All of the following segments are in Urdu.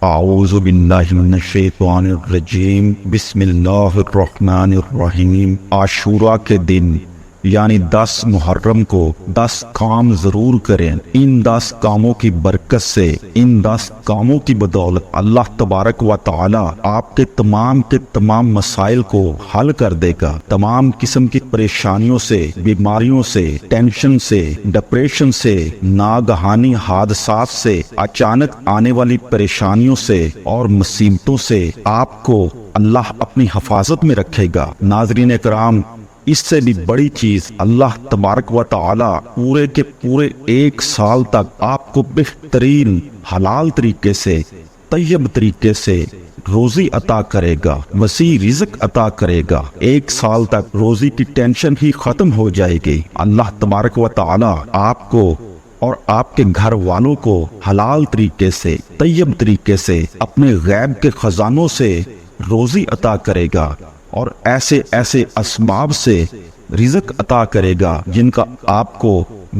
اعوذ باللہ من الشیطان الرجیم بسم اللہ الرحمن الرحیم۔ عاشورہ کے دن یعنی 10 محرم کو 10 کام ضرور کریں۔ ان 10 کاموں کی برکت سے، ان 10 کاموں کی بدولت اللہ تبارک و تعالی آپ کے تمام مسائل کو حل کر دے گا۔ تمام قسم کی پریشانیوں سے، بیماریوں سے، ٹینشن سے، ڈپریشن سے، ناگہانی حادثات سے، اچانک آنے والی پریشانیوں سے اور مصیبتوں سے آپ کو اللہ اپنی حفاظت میں رکھے گا۔ ناظرین کرام، اس سے بھی بڑی چیز اللہ تبارک و تعالی پورے کے پورے 1 سال تک آپ کو بہترین حلال طریقے سے، طیب طریقے سے روزی عطا کرے گا، وسیع رزق عطا کرے گا۔ 1 سال تک روزی کی ٹینشن ہی ختم ہو جائے گی۔ اللہ تبارک و تعالی آپ کو اور آپ کے گھر والوں کو حلال طریقے سے، طیب طریقے سے، اپنے غیب کے خزانوں سے روزی عطا کرے گا اور ایسے اسباب سے رزق عطا کرے گا جن کا آپ کو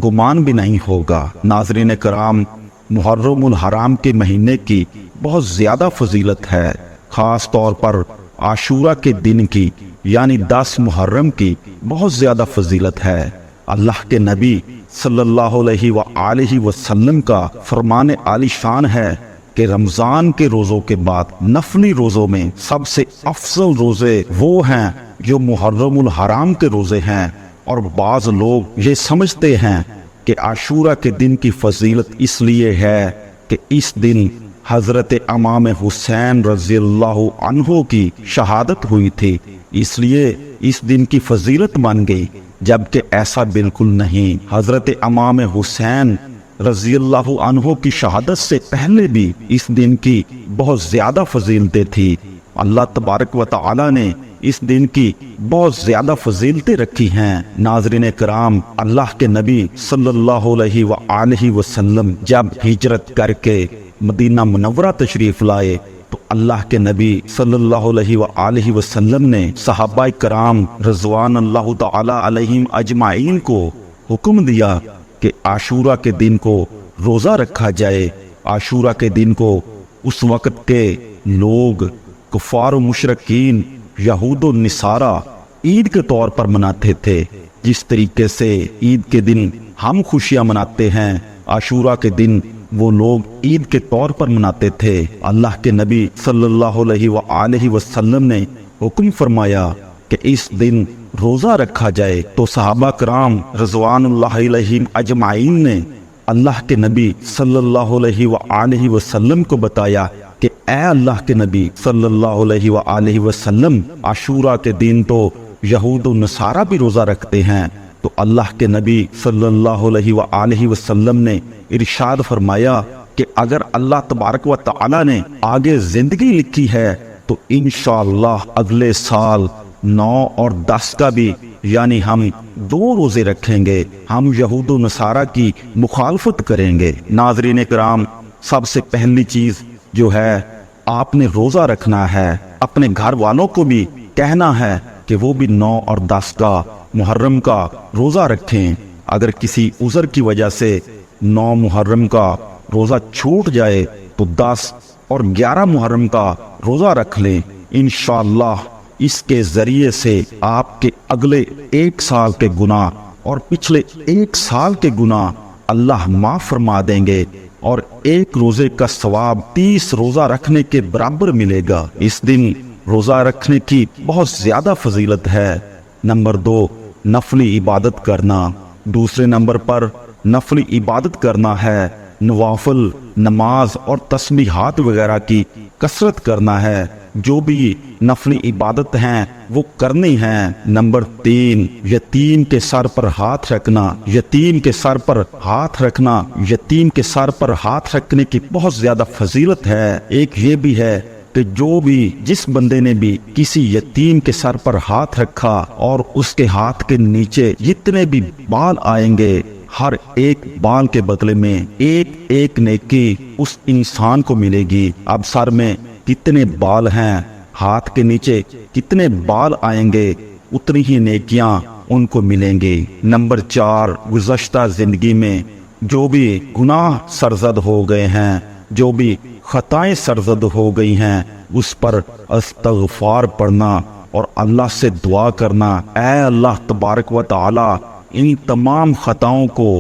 گمان بھی نہیں ہوگا۔ ناظرین کرام، محرم الحرام کے مہینے کی بہت زیادہ فضیلت ہے، خاص طور پر عاشورہ کے دن کی یعنی 10 محرم کی بہت زیادہ فضیلت ہے۔ اللہ کے نبی صلی اللہ علیہ وآلہ وسلم کا فرمان عالی شان ہے کہ رمضان کے روزوں کے بعد نفلی روزوں میں سب سے افضل روزے وہ ہیں جو محرم الحرام کے روزے ہیں، اور بعض لوگ یہ سمجھتے ہیں کہ عاشورہ کے دن کی فضیلت اس لیے ہے کہ اس دن حضرت امام حسین رضی اللہ عنہ کی شہادت ہوئی تھی، اس لیے اس دن کی فضیلت بن گئی، جبکہ ایسا بالکل نہیں۔ حضرت امام حسین رضی اللہ عنہ کی شہادت سے پہلے بھی اس دن کی بہت زیادہ فضیلتیں تھی۔ اللہ تبارک و تعالی نے اس دن کی بہت زیادہ فضیلتیں رکھی ہیں۔ ناظرین کرام، اللہ کے نبی صلی اللہ علیہ وآلہ وسلم جب ہجرت کر کے مدینہ منورہ تشریف لائے تو اللہ کے نبی صلی اللہ علیہ وآلہ وسلم نے صحابہ کرام رضوان اللہ تعالی علیہم اجمعین کو حکم دیا کہ عاشورہ کے دن کو روزہ رکھا جائے۔ عاشورہ کے دن کو اس وقت کے لوگ کفار و مشرکین، یہود و نصارہ عید کے طور پر مناتے تھے۔ جس طریقے سے عید کے دن ہم خوشیاں مناتے ہیں، عاشورہ کے دن وہ لوگ عید کے طور پر مناتے تھے۔ اللہ کے نبی صلی اللہ علیہ وآلہ وسلم نے حکم فرمایا کہ اس دن روزہ رکھا جائے، تو صحابہ کرام رضوان اللہ علیہم اجمعین نے اللہ کے نبی صلی اللہ علیہ وآلہ وسلم کو بتایا کہ اے اللہ کے نبی صلی اللہ علیہ وآلہ وسلم، عاشورہ کے دن تو یہود و نصارہ بھی روزہ رکھتے ہیں۔ تو اللہ کے نبی صلی اللہ علیہ وآلہ وسلم نے ارشاد فرمایا کہ اگر اللہ تبارک و تعالی نے آگے زندگی لکھی ہے تو انشاءاللہ اگلے سال 9 اور 10 کا بھی یعنی ہم 2 روزے رکھیں گے، ہم یہود و نصارہ کی مخالفت کریں گے۔ ناظرین کرام، سب سے پہلی چیز جو ہے آپ نے روزہ رکھنا ہے، اپنے گھر والوں کو بھی کہنا ہے کہ وہ بھی 9 اور 10 کا محرم کا روزہ رکھیں۔ اگر کسی عذر کی وجہ سے 9 محرم کا روزہ چھوٹ جائے تو 10 اور 11 محرم کا روزہ رکھ لیں۔ انشاءاللہ اس کے ذریعے سے آپ کے اگلے 1 سال کے گناہ اور پچھلے 1 سال کے گناہ اللہ معاف فرما دیں گے، اور 1 روزے کا ثواب 30 روزہ رکھنے کے برابر ملے گا۔ اس دن روزہ رکھنے کی بہت زیادہ فضیلت ہے۔ نمبر 2، نفلی عبادت کرنا۔ دوسرے نمبر پر نفلی عبادت کرنا ہے، نوافل نماز اور تسبیحات وغیرہ کی کثرت کرنا ہے۔ جو بھی نفلی عبادت ہیں وہ کرنی ہیں۔ نمبر 3، یتیم کے سر پر ہاتھ رکھنا۔ یتیم کے سر پر ہاتھ رکھنا، یتیم کے سر پر ہاتھ رکھنے کی بہت زیادہ فضیلت ہے۔ ایک یہ بھی ہے کہ جس بندے نے بھی کسی یتیم کے سر پر ہاتھ رکھا اور اس کے ہاتھ کے نیچے جتنے بھی بال آئیں گے، ہر ایک بال کے بدلے میں ایک نیکی اس انسان کو ملے گی۔ اب سر میں کتنے بال ہیں، ہاتھ کے نیچے کتنے بال آئیں گے، اتنی ہی نیکیاں ان کو ملیں گی۔ نمبر 4، گزشتہ زندگی میں جو بھی گناہ سرزد ہو گئے ہیں، جو بھی خطائیں سرزد ہو گئی ہیں اس پر استغفار پڑھنا اور اللہ سے دعا کرنا، اے اللہ تبارک و تعالی ان تمام خطاؤں کو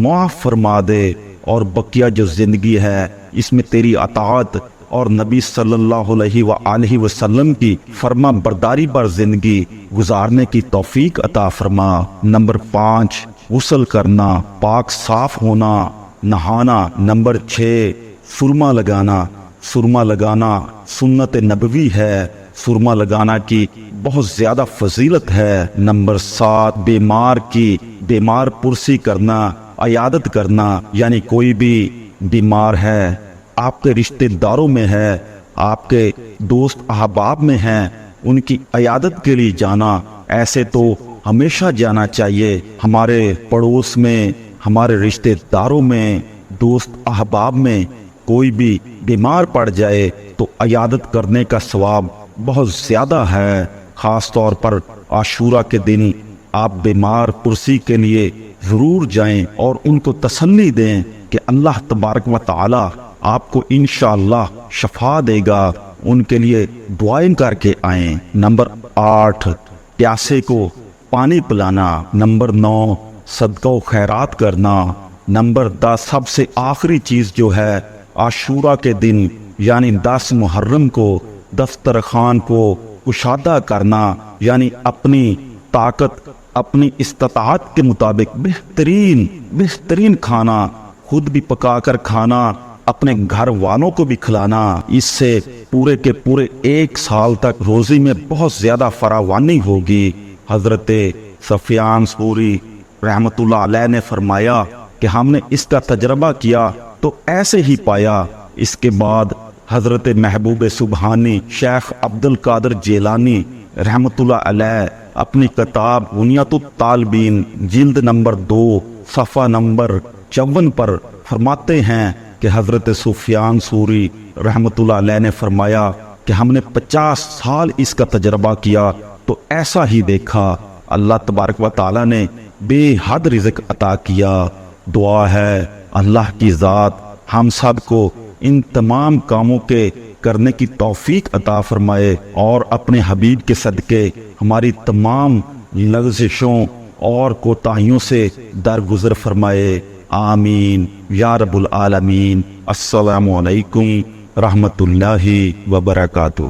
معاف فرما دے اور بقیہ جو زندگی ہے اس میں تیری اطاعت اور نبی صلی اللہ علیہ وآلہ وسلم کی فرما برداری پر زندگی گزارنے کی توفیق عطا فرما۔ نمبر 5، غسل کرنا، پاک صاف ہونا، نہانا۔ نمبر 6، سرما لگانا۔ سرما لگانا سنت نبوی ہے، سرما لگانا کی بہت زیادہ فضیلت ہے۔ نمبر 7، بیمار کی بیمار پرسی کرنا، عیادت کرنا، یعنی کوئی بھی بیمار ہے، آپ کے رشتہ داروں میں ہے، آپ کے دوست احباب میں ہیں، ان کی عیادت کے لیے جانا۔ ایسے تو ہمیشہ جانا چاہیے۔ ہمارے پڑوس میں، ہمارے رشتہ داروں میں، دوست احباب میں کوئی بھی بیمار پڑ جائے تو عیادت کرنے کا ثواب بہت زیادہ ہے۔ خاص طور پر عاشورہ کے دن آپ بیمار پرسی کے لیے ضرور جائیں اور ان کو تسلی دیں کہ اللہ تبارک و تعالی آپ کو انشاءاللہ شفا دے گا، ان کے لیے دعائیں کر کے آئیں۔ نمبر 8، پیاسے کو پانی پلانا۔ نمبر 9، صدقہ و خیرات کرنا۔ نمبر 10، سب سے آخری چیز جو ہے، عاشورہ کے دن یعنی 10 محرم کو دسترخوان کو کشادہ کرنا، یعنی اپنی طاقت، اپنی استطاعت کے مطابق بہترین کھانا، خود بھی پکا کر کھانا، اپنے گھر والوں کو بھی کھلانا۔ اس سے پورے کے پورے 1 سال تک روزی میں بہت زیادہ فراوانی ہوگی۔ حضرت سفیان ثوری رحمت اللہ علیہ نے فرمایا کہ ہم نے اس کا تجربہ کیا تو ایسے ہی پایا۔ اس کے بعد حضرت محبوب سبحانی شیخ عبد القادر جیلانی رحمت اللہ علیہ اپنی کتاب بنیۃ الطالبین جلد نمبر 2 صفحہ نمبر 54 پر فرماتے ہیں کہ حضرت سفیان ثوری رحمت اللہ علیہ نے فرمایا کہ ہم نے 50 سال اس کا تجربہ کیا تو ایسا ہی دیکھا۔ اللہ تبارک و تعالی نے بے حد رزق عطا کیا۔ دعا ہے اللہ کی ذات ہم سب کو ان تمام کاموں کے کرنے کی توفیق عطا فرمائے اور اپنے حبیب کے صدقے ہماری تمام لغزشوں اور کوتاہیوں سے درگزر فرمائے۔ آمین یا رب العالمین۔ السلام علیکم رحمت اللہ وبرکاتہ۔